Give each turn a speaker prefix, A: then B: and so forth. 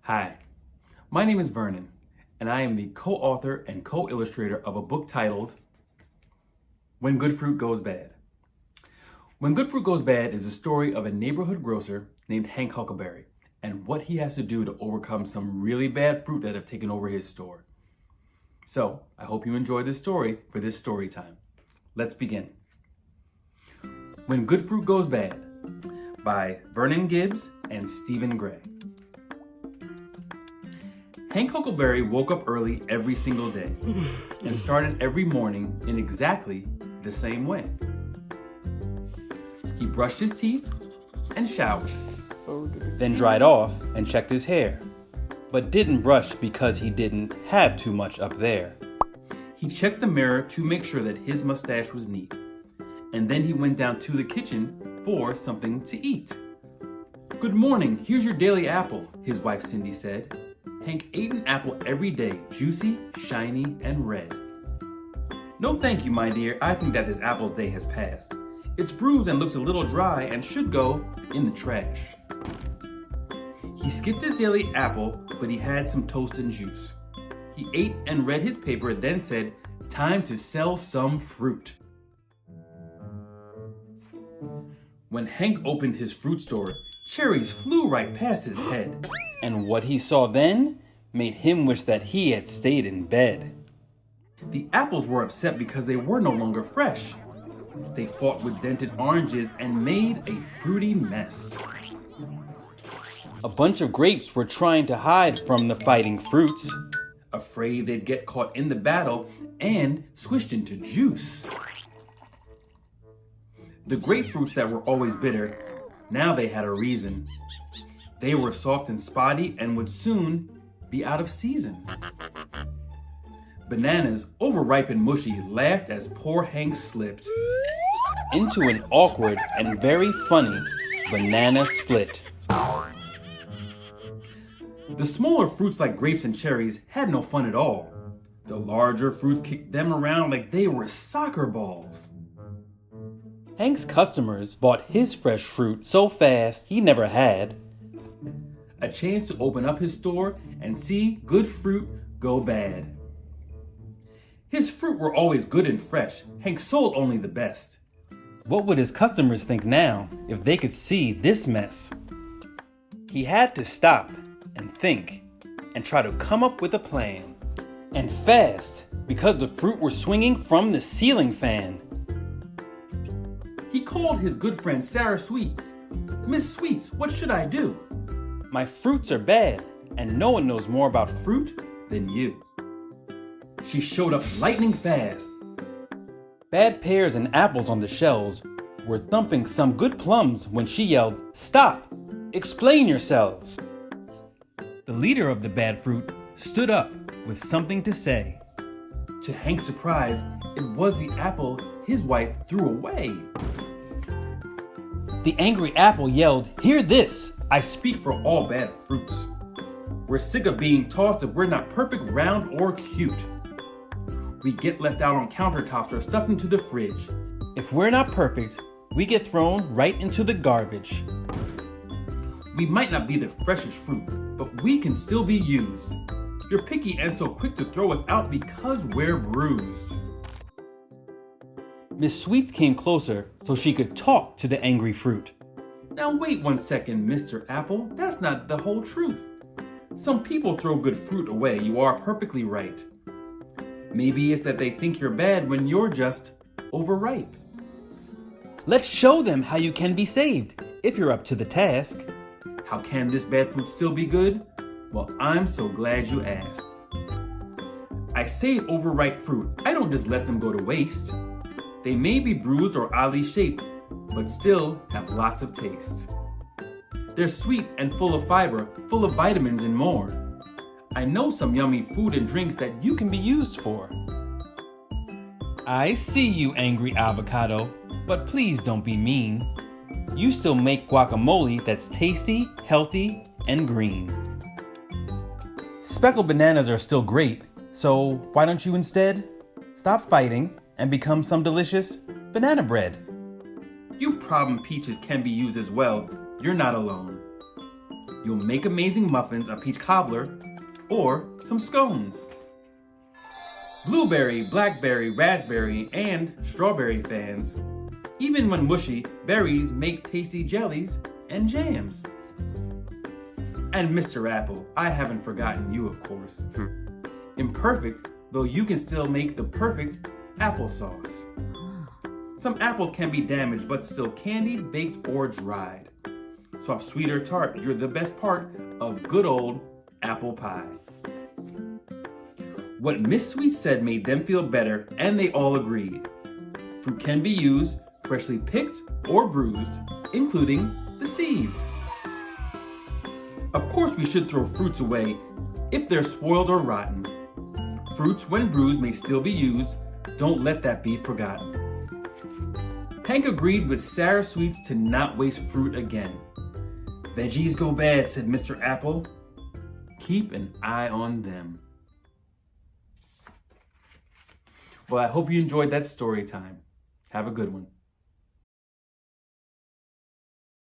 A: Hi, my name is Vernon, and I am the co-author and co-illustrator of a book titled When Good Fruit Goes Bad. When Good Fruit Goes Bad is the story of a neighborhood grocer named Hank Huckleberry and what he has to do to overcome some really bad fruit that have taken over his store. So, I hope you enjoy this story for this story time. Let's begin. When Good Fruit Goes Bad by Vernon Gibbs and Stephen Gray. Hank Huckleberry woke up early every single day and started every morning in exactly the same way. He brushed his teeth and showered, then dried off and checked his hair, but didn't brush because he didn't have too much up there. He checked the mirror to make sure that his mustache was neat, and then he went down to the kitchen for something to eat. "Good morning, here's your daily apple," his wife Cindy said. Hank ate an apple every day, juicy, shiny, and red. "No thank you, my dear, I think that this apple's day has passed. It's bruised and looks a little dry and should go in the trash." He skipped his daily apple, but he had some toast and juice. He ate and read his paper, then said, "Time to sell some fruit." When Hank opened his fruit store, cherries flew right past his head, and what he saw then made him wish that he had stayed in bed. The apples were upset because they were no longer fresh. They fought with dented oranges and made a fruity mess. A bunch of grapes were trying to hide from the fighting fruits, afraid they'd get caught in the battle and squished into juice. The grapefruits that were always bitter, now they had a reason. They were soft and spotty and would soon be out of season. Bananas, overripe and mushy, laughed as poor Hank slipped into an awkward and very funny banana split. The smaller fruits like grapes and cherries had no fun at all. The larger fruits kicked them around like they were soccer balls. Hank's customers bought his fresh fruit so fast he never had a chance to open up his store and see good fruit go bad. His fruit were always good and fresh. Hank sold only the best. What would his customers think now if they could see this mess? He had to stop and think and try to come up with a plan. And fast, because the fruit were swinging from the ceiling fan. He called his good friend Sarah Sweets. "Miss Sweets, what should I do? My fruits are bad, and no one knows more about fruit than you." She showed up lightning fast. Bad pears and apples on the shelves were thumping some good plums when she yelled, "Stop! Explain yourselves!" The leader of the bad fruit stood up with something to say. To Hank's surprise, it was the apple his wife threw away. The angry apple yelled, "Hear this! I speak for all bad fruits. We're sick of being tossed if we're not perfect, round, or cute. We get left out on countertops or stuffed into the fridge. If we're not perfect, we get thrown right into the garbage. We might not be the freshest fruit, but we can still be used. You're picky and so quick to throw us out because we're bruised." Miss Sweets came closer so she could talk to the angry fruit. "Now wait one second, Mr. Apple. That's not the whole truth. Some people throw good fruit away. You are perfectly right. Maybe it's that they think you're bad when you're just overripe. Let's show them how you can be saved if you're up to the task. How can this bad fruit still be good? Well, I'm so glad you asked. I save overripe fruit. I don't just let them go to waste. They may be bruised or oddly shaped, but still have lots of taste. They're sweet and full of fiber, full of vitamins and more. I know some yummy food and drinks that you can be used for." "I see you, angry avocado, but please don't be mean. You still make guacamole that's tasty, healthy, and green. Speckled bananas are still great, so why don't you instead stop fighting and become some delicious banana bread? You problem peaches can be used as well. You're not alone. you'll make amazing muffins, a peach cobbler, or some scones. Blueberry, blackberry, raspberry, and strawberry fans. Even when mushy, berries make tasty jellies and jams. And Mr. Apple, I haven't forgotten you, of course. Imperfect, though you can still make the perfect applesauce. Some apples can be damaged, but still candied, baked, or dried. Soft, sweet, or tart, you're the best part of good old apple pie. What Miss Sweet said made them feel better, and they all agreed. Fruit can be used, freshly picked or bruised, including the seeds. Of course, we should throw fruits away if they're spoiled or rotten. Fruits, when bruised, may still be used. Don't let that be forgotten. Hank agreed with Sarah Sweets to not waste fruit again. Veggies go bad, said Mr. Apple. Keep an eye on them. Well, I hope you enjoyed that story time. Have a good one.